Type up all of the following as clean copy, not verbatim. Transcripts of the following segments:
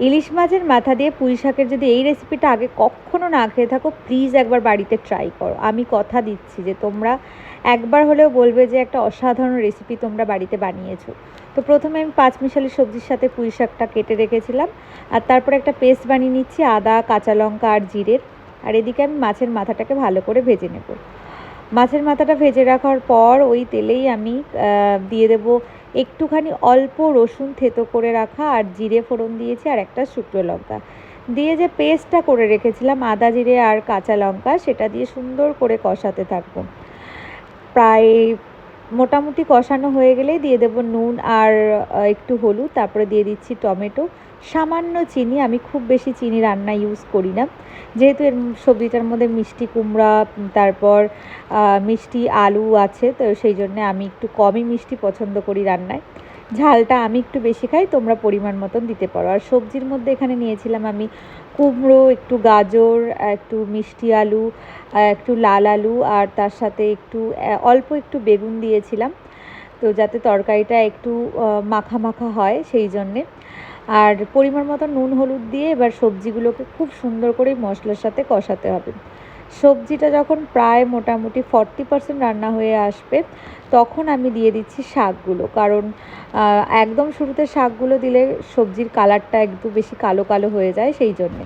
ইলিশ মাছের মাথা দিয়ে পুঁই শাকের যদি এই রেসিপিটা আগে কখনো না খেয়ে থাকো, প্লিজ একবার বাড়িতে ট্রাই করো। আমি কথা দিচ্ছি যে তোমরা একবার হলেও বলবে যে একটা অসাধারণ রেসিপি তোমরা বাড়িতে বানিয়েছো। তো প্রথমে আমি পাঁচমিশালি সবজির সাথে পুঁই শাকটা কেটে রেখেছিলাম, আর তারপরে একটা পেস্ট বানিয়ে নিচ্ছি আদা, কাঁচা লঙ্কা আর জিরের। আর এদিকে আমি মাছের মাথাটাকে ভালো করে ভেজে নেব। মাছের মাথাটা ভেজে রাখার পর ওই তেলেই আমি দিয়ে দেব একটুখানি অল্প রসুন থেতো করে রাখা, আর জিরে ফোড়ন দিয়েছি, আর একটা শুকনো লঙ্কা দিয়ে যে পেস্টটা করে রেখেছিলাম আদা, জিরে আর কাঁচা লঙ্কা, সেটা দিয়ে সুন্দর করে কষাতে থাকবো। প্রায় মোটামুটি কষানো হয়ে গেলেই দিয়ে দেবো নুন আর একটু হলুদ, তারপরে দিয়ে দিচ্ছি টমেটো, সামান্য চিনি। আমি খুব বেশি চিনি রান্না ইউজ করি না, যেহেতু এর সবজিটার মধ্যে মিষ্টি কুমড়া, তারপর মিষ্টি আলু আছে, তো সেই জন্য আমি একটু কমই মিষ্টি পছন্দ করি রান্নায়। ঝালটা আমি একটু বেশি খাই, তোমরা পরিমাণ মতন দিতে পারো। আর সবজির মধ্যে এখানে নিয়েছিলাম আমি কুমড়ো, একটু গাজর, একটু মিষ্টি আলু, একটু লাল আলু, আর তার সাথে একটু অল্প একটু বেগুন দিয়েছিলাম, তো যাতে তরকারিটা একটু মাখা মাখা হয় সেই জন্যে। আর পরিমাণ মতো নুন হলুদ দিয়ে এবার সবজিগুলোকে খুব সুন্দর করে মশলার সাথে কষাতে হবে। সবজিটা যখন প্রায় মোটামুটি 40% রান্না হয়ে আসবে, তখন আমি দিয়ে দিচ্ছি শাকগুলো, কারণ একদম শুরুতে শাকগুলো দিলে সবজির কালারটা একটু বেশি কালো কালো হয়ে যায় সেই জন্যে।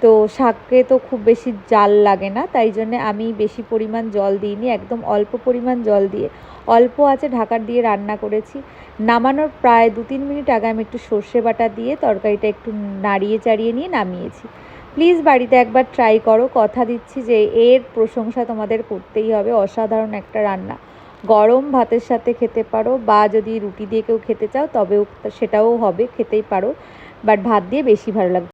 তো শাকে তো খুব বেশি জাল লাগে না, তাই জন্যে আমি বেশি পরিমাণ জল দিইনি, একদম অল্প পরিমাণ জল দিয়ে অল্প আঁচে ঢাকা দিয়ে রান্না করেছি। নামানোর প্রায় 2-3 মিনিট আগে আমি একটু সর্ষে বাটা দিয়ে তরকারিটা একটু নাড়িয়ে চাড়িয়ে নিয়ে নামিয়েছি। প্লিজ বাড়িতে একবার ট্রাই করো, কথা দিচ্ছি যে এর প্রশংসা তোমাদের করতেই হবে। অসাধারণ একটা রান্না, গরম ভাতের সাথে খেতে পারো, বা যদি রুটি দিয়ে কেউ খেতে চাও তবেও সেটাও হবে, খেতেই পারো, বাট ভাত দিয়ে বেশি ভালো লাগবে।